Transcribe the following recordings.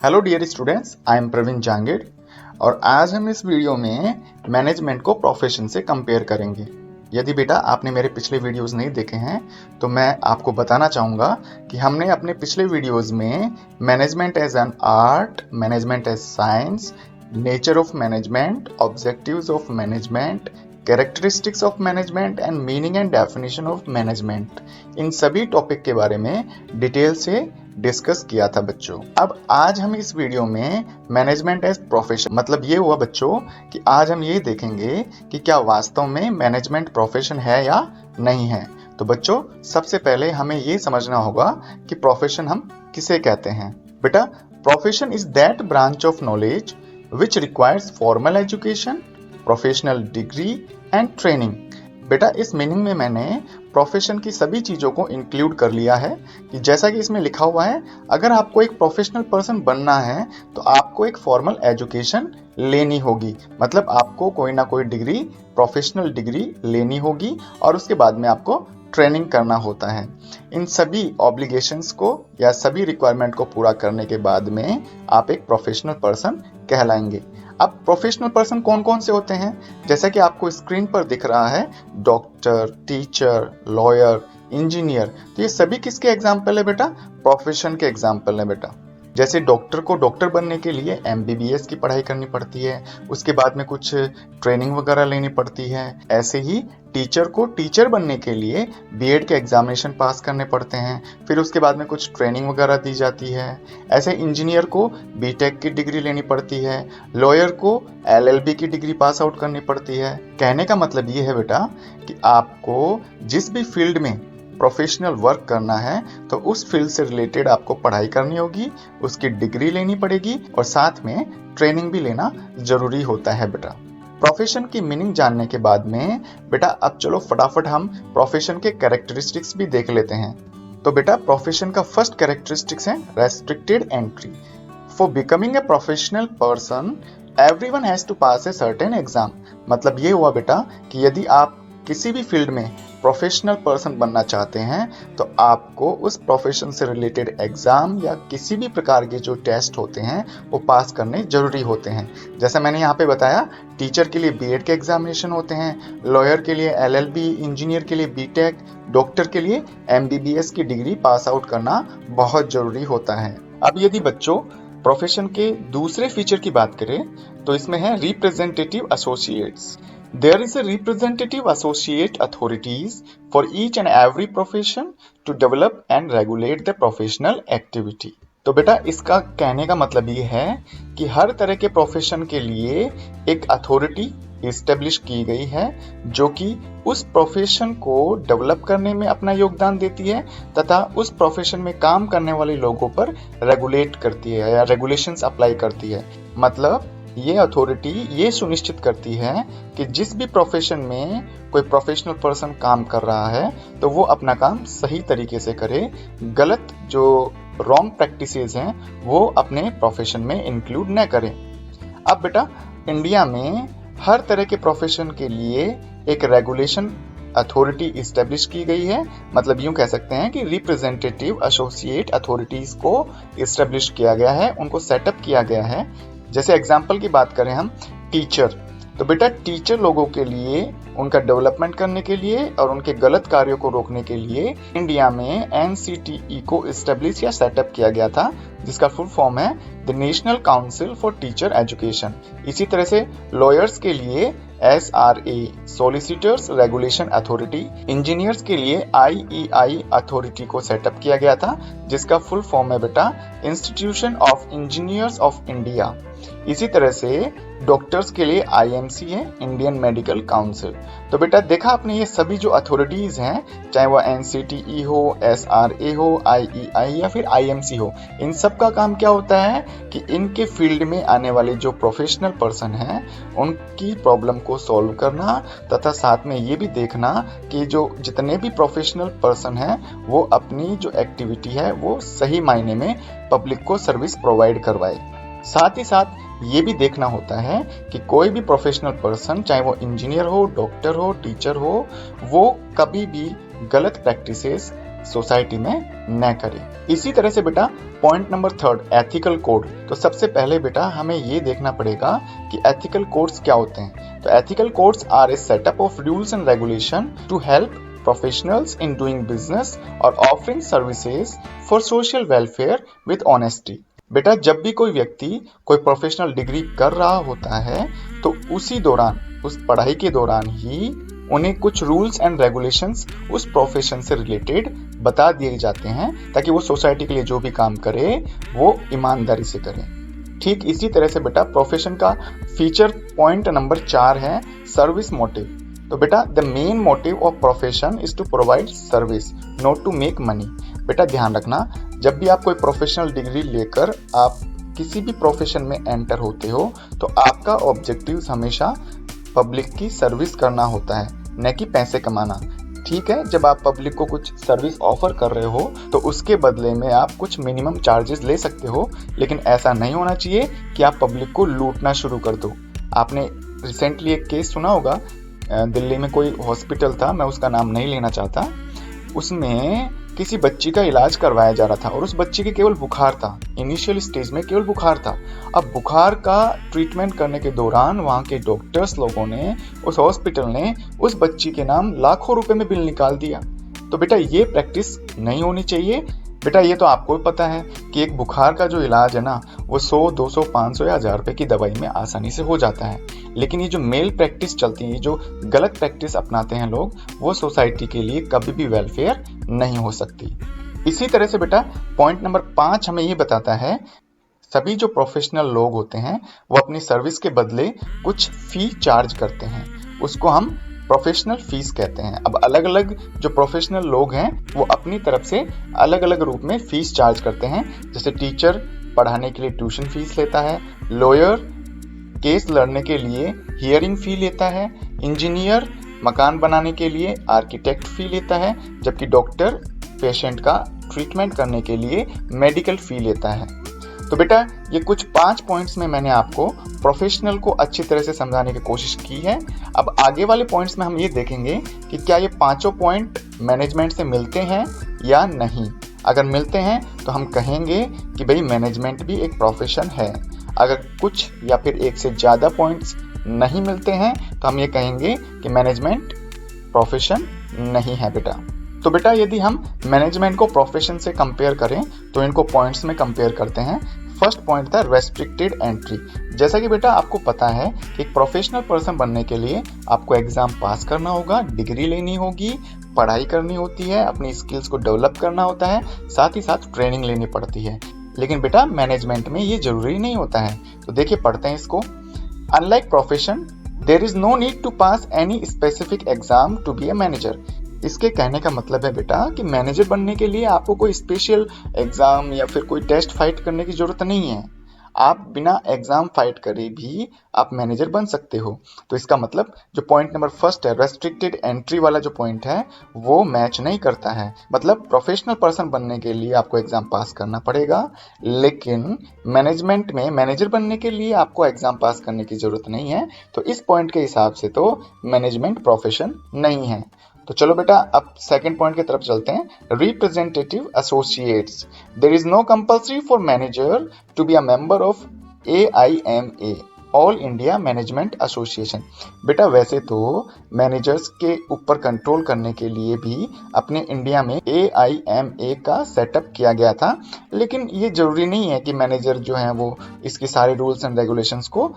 Hello dear students, I am Praveen Jangid और आज हम इस वीडियो में मैनेजमेंट को प्रोफेशन से कंपेयर करेंगे। यदि बेटा आपने मेरे पिछले वीडियोस नहीं देखे हैं तो मैं आपको बताना चाहूँगा कि हमने अपने पिछले वीडियोस में management as an art, management as science, nature of management, objectives of management, characteristics of management and meaning and definition of management, इन सभी टॉपिक के बारे में डिटेल से डिस्कस किया था बच्चों। अब आज हम इस वीडियो में मैनेजमेंट एज प्रोफेशन, मतलब ये हुआ बच्चों कि आज हम ये देखेंगे कि क्या वास्तव में मैनेजमेंट प्रोफेशन है या नहीं है। तो बच्चों सबसे पहले हमें ये समझना होगा कि प्रोफेशन हम किसे कहते हैं। बेटा profession is that branch of knowledge which requires formal education, professional degree and training. बेटा इस मीनिंग में मैंने प्रोफेशन की सभी चीज़ों को इंक्लूड कर लिया है कि जैसा कि इसमें लिखा हुआ है, अगर आपको एक प्रोफेशनल पर्सन बनना है तो आपको एक फॉर्मल एजुकेशन लेनी होगी, मतलब आपको कोई ना कोई डिग्री, प्रोफेशनल डिग्री लेनी होगी और उसके बाद में आपको ट्रेनिंग करना होता है। इन सभी ऑब्लिगेशंस को या सभी रिक्वायरमेंट को पूरा करने के बाद में आप एक प्रोफेशनल पर्सन कहलाएंगे। अब प्रोफेशनल पर्सन कौन कौन से होते हैं, जैसा कि आपको स्क्रीन पर दिख रहा है, डॉक्टर, टीचर, लॉयर, इंजीनियर, तो ये सभी किसके एग्जाम्पल है बेटा? प्रोफेशन के एग्जाम्पल है बेटा। जैसे डॉक्टर को डॉक्टर बनने के लिए MBBS की पढ़ाई करनी पड़ती है, उसके बाद में कुछ ट्रेनिंग वगैरह लेनी पड़ती है। ऐसे ही टीचर को टीचर बनने के लिए B.Ed के एग्जामिनेशन पास करने पड़ते हैं, फिर उसके बाद में कुछ ट्रेनिंग वगैरह दी जाती है। ऐसे इंजीनियर को B.Tech की डिग्री लेनी पड़ती है, लॉयर को LLB की डिग्री पास आउट करनी पड़ती है। कहने का मतलब ये है बेटा कि आपको जिस भी फील्ड में प्रोफेशनल वर्क करना है तो उस फील्ड से रिलेटेड आपको पढ़ाई करनी होगी, उसकी डिग्री लेनी पड़ेगी और साथ में ट्रेनिंग भी लेना जरूरी होता है बेटा। प्रोफेशन की मीनिंग जानने के बाद में बेटा अब चलो फटाफट हम प्रोफेशन के कैरेक्टरिस्टिक्स भी देख लेते हैं। तो बेटा प्रोफेशन का फर्स्ट कैरेक्टरिस्टिक्स है restricted entry. For becoming a professional person everyone has to pass a certain exam. मतलब ये हुआ बेटा कि यदि आप किसी भी फील्ड में प्रोफेशनल पर्सन बनना चाहते हैं तो आपको उस प्रोफेशन से रिलेटेड एग्जाम या किसी भी प्रकार के जो टेस्ट होते हैं वो पास करने जरूरी होते हैं। जैसे मैंने यहाँ पे बताया, टीचर के लिए B.Ed के एग्जामिनेशन होते हैं, लॉयर के लिए LLB, इंजीनियर के लिए B.Tech, डॉक्टर के लिए MBBS की डिग्री पास आउट करना बहुत जरूरी होता है। अब यदि बच्चों प्रोफेशन के दूसरे फीचर की बात करें तो इसमें है representative associates. There is a representative associate authorities for each and every profession to develop and regulate the professional activity. तो बेटा इसका कहने का मतलब ये है कि हर तरह के प्रोफेशन के लिए एक अथॉरिटी इस्टेब्लिश की गई है जो कि उस प्रोफेशन को डेवलप करने में अपना योगदान देती है तथा उस प्रोफेशन में काम करने वाले लोगों पर रेगुलेट करती है या रेगुलेशंस अप्लाई करती है। मतलब ये अथॉरिटी ये सुनिश्चित करती है कि जिस भी प्रोफेशन में कोई प्रोफेशनल पर्सन काम कर रहा है तो वो अपना काम सही तरीके से करे, गलत जो रॉन्ग प्रैक्टिसेस हैं वो अपने प्रोफेशन में इंक्लूड न करें। अब बेटा इंडिया में हर तरह के प्रोफेशन के लिए एक रेगुलेशन अथॉरिटी इस्टेब्लिश की गई है। मतलब यूं कह सकते हैं कि रिप्रेजेंटेटिव एसोसिएट अथॉरिटीज को इस्टेब्लिश किया गया है, उनको सेटअप किया गया है। जैसे एग्जाम्पल की बात करें हम, टीचर, तो बेटा टीचर लोगों के लिए उनका डेवलपमेंट करने के लिए और उनके गलत कार्यों को रोकने के लिए इंडिया में NCTE को इस्टेब्लिश या सेटअप किया गया था, जिसका फुल फॉर्म है the national council for teacher education. इसी तरह से लॉयर्स के लिए SRA solicitors regulation authority, engineers के लिए IEI अथॉरिटी को सेटअप किया गया था, जिसका फुल फॉर्म है बेटा institution of engineers of India. इसी तरह से डॉक्टर्स के लिए IMC है, इंडियन मेडिकल काउंसिल। तो बेटा देखा आपने ये सभी जो अथॉरिटीज हैं, चाहे वो NCTE हो, SRA हो, IEI या फिर IMC हो, इन सब का काम क्या होता है कि इनके फील्ड में आने वाले जो प्रोफेशनल पर्सन हैं उनकी प्रॉब्लम को सॉल्व करना तथा साथ में ये भी देखना कि जो जितने भी प्रोफेशनल पर्सन हैं वो अपनी जो एक्टिविटी है वो सही मायने में पब्लिक को सर्विस प्रोवाइड करवाए। साथ ही साथ ये भी देखना होता है कि कोई भी प्रोफेशनल पर्सन, चाहे वो इंजीनियर हो, डॉक्टर हो, टीचर हो, वो कभी भी गलत प्रैक्टिसेस सोसाइटी में न करें। इसी तरह से बेटा पॉइंट नंबर 3 एथिकल कोड। तो सबसे पहले बेटा हमें ये देखना पड़ेगा कि एथिकल कोड्स क्या होते हैं। तो ethical codes are a setup of rules and regulation to help professionals in doing business और offering services for social welfare with honesty. बेटा जब भी कोई व्यक्ति कोई प्रोफेशनल डिग्री कर रहा होता है तो उसी दौरान, उस पढ़ाई के दौरान ही उन्हें कुछ रूल्स एंड रेगुलेशंस उस प्रोफेशन से रिलेटेड बता दिए जाते हैं ताकि वो सोसाइटी के लिए जो भी काम करे वो ईमानदारी से करे। ठीक इसी तरह से बेटा प्रोफेशन का फीचर पॉइंट नंबर 4 है सर्विस मोटिव। तो बेटा the main motive of profession is to provide service not to make money. बेटा ध्यान रखना, जब भी आप कोई प्रोफेशनल डिग्री लेकर आप किसी भी प्रोफेशन में एंटर होते हो तो आपका ऑब्जेक्टिव हमेशा पब्लिक की सर्विस करना होता है, न कि पैसे कमाना। ठीक है, जब आप पब्लिक को कुछ सर्विस ऑफर कर रहे हो तो उसके बदले में आप कुछ मिनिमम चार्जेस ले सकते हो, लेकिन ऐसा नहीं होना चाहिए कि आप पब्लिक को लूटना शुरू कर दो। आपने रिसेंटली एक केस सुना होगा, दिल्ली में कोई हॉस्पिटल था, मैं उसका नाम नहीं लेना चाहता, उसमें किसी बच्ची का इलाज करवाया जा रहा था और उस बच्ची के केवल बुखार था, इनिशियल स्टेज में केवल बुखार था। अब बुखार का ट्रीटमेंट करने के दौरान वहाँ के डॉक्टर्स लोगों ने, उस हॉस्पिटल ने उस बच्ची के नाम लाखों रुपए में बिल निकाल दिया। तो बेटा ये प्रैक्टिस नहीं होनी चाहिए। बेटा ये तो आपको भी पता है कि एक बुखार का जो इलाज है ना वो 100, 200, 500 या 1000 रुपए की दवाई में आसानी से हो जाता है, लेकिन ये जो मेल प्रैक्टिस चलती है, जो गलत प्रैक्टिस अपनाते हैं लोग, वो सोसाइटी के लिए कभी भी वेलफेयर नहीं हो सकती। इसी तरह से बेटा पॉइंट नंबर 5 हमें ये बताता है सभी जो प्रोफेशनल लोग होते हैं वो अपनी सर्विस के बदले कुछ फी चार्ज करते हैं, उसको हम प्रोफेशनल फीस कहते हैं। अब अलग अलग जो प्रोफेशनल लोग हैं वो अपनी तरफ से अलग अलग रूप में फीस चार्ज करते हैं। जैसे टीचर पढ़ाने के लिए ट्यूशन फीस लेता है, लॉयर केस लड़ने के लिए हियरिंग फी लेता है, इंजीनियर मकान बनाने के लिए आर्किटेक्ट फी लेता है, जबकि डॉक्टर पेशेंट का ट्रीटमेंट करने के लिए मेडिकल फी लेता है। तो बेटा ये कुछ 5 पॉइंट्स में मैंने आपको प्रोफेशनल को अच्छी तरह से समझाने की कोशिश की है। अब आगे वाले पॉइंट्स में हम ये देखेंगे कि क्या ये 5 पॉइंट मैनेजमेंट से मिलते हैं या नहीं। अगर मिलते हैं तो हम कहेंगे कि भाई मैनेजमेंट भी एक प्रोफेशन है। अगर कुछ या फिर एक से ज़्यादा पॉइंट्स नहीं मिलते हैं तो हम ये कहेंगे कि मैनेजमेंट प्रोफेशन नहीं है बेटा। तो बेटा यदि हम मैनेजमेंट को प्रोफेशन से कंपेयर करें तो इनको पॉइंट्स में कंपेयर करते हैं। फर्स्ट पॉइंट था रेस्ट्रिक्टेड एंट्री। जैसा कि बेटा आपको पता है कि एक प्रोफेशनल पर्सन बनने के लिए आपको एग्जाम पास करना होगा, डिग्री लेनी होगी, पढ़ाई करनी होती है, अपनी स्किल्स को डेवलप करना होता है, साथ ही साथ ट्रेनिंग लेनी पड़ती है। लेकिन बेटा मैनेजमेंट में ये जरूरी नहीं होता है। तो देखिए पढ़ते हैं इसको। Unlike profession there is no need to pass any specific exam to be a manager. इसके कहने का मतलब है बेटा कि मैनेजर बनने के लिए आपको कोई स्पेशल एग्जाम या फिर कोई टेस्ट फाइट करने की जरूरत नहीं है। आप बिना एग्जाम फाइट करे भी आप मैनेजर बन सकते हो। तो इसका मतलब जो पॉइंट नंबर फर्स्ट है रेस्ट्रिक्टेड एंट्री वाला जो पॉइंट है वो मैच नहीं करता है। मतलब प्रोफेशनल पर्सन बनने के लिए आपको एग्जाम पास करना पड़ेगा, लेकिन मैनेजमेंट में मैनेजर बनने के लिए आपको एग्जाम पास करने की जरूरत नहीं है। तो इस पॉइंट के हिसाब से तो मैनेजमेंट प्रोफेशन नहीं है। तो चलो बेटा अब सेकंड पॉइंट की तरफ चलते हैं। Representative associates there is no compulsory for manager to be a member of AIMA all India management association. बेटा वैसे तो मैनेजर्स के ऊपर कंट्रोल करने के लिए भी अपने इंडिया में AIMA का सेटअप किया गया था, लेकिन ये जरूरी नहीं है कि मैनेजर जो है वो इसके सारे रूल्स एंड रेगुलेशंस को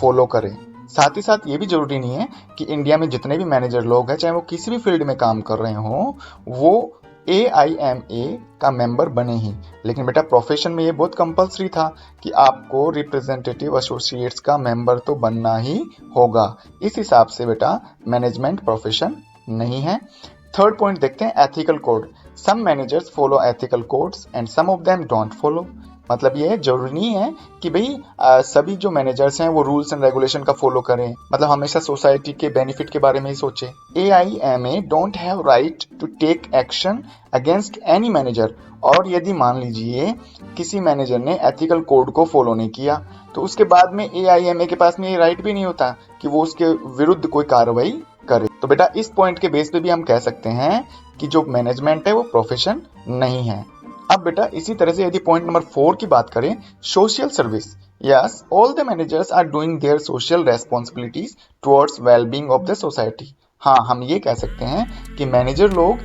फॉलो करें। साथ ही साथ ये भी जरूरी नहीं है कि इंडिया में जितने भी मैनेजर लोग हैं, चाहे वो किसी भी फील्ड में काम कर रहे हों, वो AIMA का मेंबर बने ही। लेकिन बेटा प्रोफेशन में ये बहुत कंपलसरी था कि आपको रिप्रेजेंटेटिव एसोसिएट्स का मेंबर तो बनना ही होगा। इस हिसाब से बेटा मैनेजमेंट प्रोफेशन नहीं है। थर्ड पॉइंट देखते हैं ethical code. Some managers follow ethical codes and some of them don't follow. मतलब ये जरूरी नहीं है कि भाई सभी जो मैनेजर्स हैं वो रूल्स एंड रेगुलेशन का फॉलो करें, मतलब हमेशा सोसाइटी के बेनिफिट के बारे में ही सोचे। AIMA don't have right to take action against any manager. और यदि मान लीजिए किसी मैनेजर ने एथिकल कोड को फॉलो नहीं किया तो उसके बाद में AIMA के पास में ये राइट भी नहीं होता कि वो उसके विरुद्ध कोई कार्रवाई करे। तो बेटा इस पॉइंट के बेस पे भी हम कह सकते हैं कि जो मैनेजमेंट है वो प्रोफेशन नहीं है। अब बेटा इसी तरह से यदि पॉइंट नंबर 4 की बात करें, social service, yes all the managers are doing their social responsibilities towards wellbeing of the society. हाँ, हम ये कह सकते हैं कि मैनेजर लोग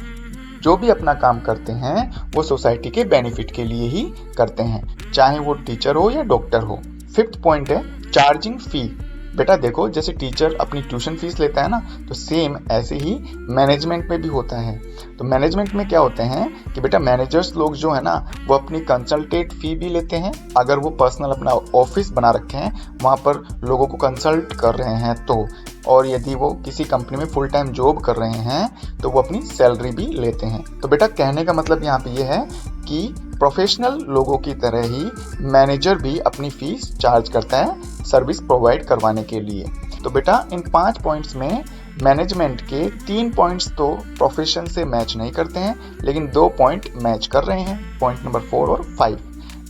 जो भी अपना काम करते हैं वो सोसाइटी के बेनिफिट के लिए ही करते हैं, चाहे वो टीचर हो या डॉक्टर हो। 5th पॉइंट है चार्जिंग फी। बेटा देखो, जैसे टीचर अपनी ट्यूशन फीस लेता है ना, तो सेम ऐसे ही मैनेजमेंट में भी होता है। तो मैनेजमेंट में क्या होते हैं कि बेटा मैनेजर्स लोग जो है ना वो अपनी कंसल्टेट फी भी लेते हैं, अगर वो पर्सनल अपना ऑफिस बना रखे हैं वहाँ पर लोगों को कंसल्ट कर रहे हैं तो, और यदि वो किसी कंपनी में फुल टाइम जॉब कर रहे हैं तो वो अपनी सैलरी भी लेते हैं। तो बेटा कहने का मतलब यहाँ पे ये है कि प्रोफेशनल लोगों की तरह ही मैनेजर भी अपनी फीस चार्ज करता है सर्विस प्रोवाइड करवाने के लिए। तो बेटा इन 5 पॉइंट्स में मैनेजमेंट के 3 पॉइंट्स तो प्रोफेशन से मैच नहीं करते हैं, लेकिन 2 पॉइंट मैच कर रहे हैं, पॉइंट नंबर 4 और 5।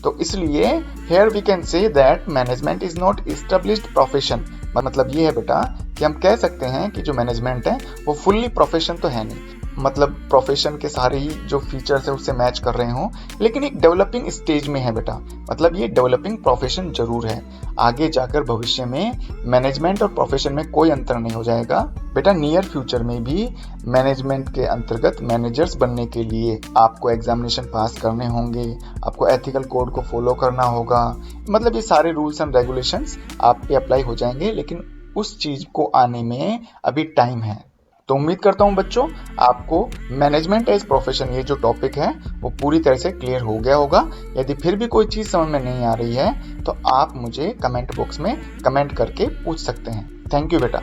तो इसलिए here we can say that management is not established profession। मतलब ये है बेटा कि हम कह सकते हैं कि जो मैनेजमेंट है वो फुल्ली प्रोफेशन तो है नहीं, मतलब प्रोफेशन के सारे ही जो फीचर्स है उससे मैच कर रहे हों, लेकिन एक डेवलपिंग स्टेज में है बेटा। मतलब ये डेवलपिंग प्रोफेशन जरूर है, आगे जाकर भविष्य में मैनेजमेंट और प्रोफेशन में कोई अंतर नहीं हो जाएगा। बेटा नियर फ्यूचर में भी मैनेजमेंट के अंतर्गत मैनेजर्स बनने के लिए आपको एग्जामिनेशन पास करने होंगे, आपको एथिकल कोड को फॉलो करना होगा, मतलब ये सारे रूल्स एंड रेगुलेशंस आप पे अप्लाई हो जाएंगे, लेकिन उस चीज को आने में अभी टाइम है। तो उम्मीद करता हूं बच्चों आपको मैनेजमेंट एज प्रोफेशन ये जो टॉपिक है वो पूरी तरह से क्लियर हो गया होगा। यदि फिर भी कोई चीज़ समझ में नहीं आ रही है तो आप मुझे कमेंट बॉक्स में कमेंट करके पूछ सकते हैं। थैंक यू बेटा।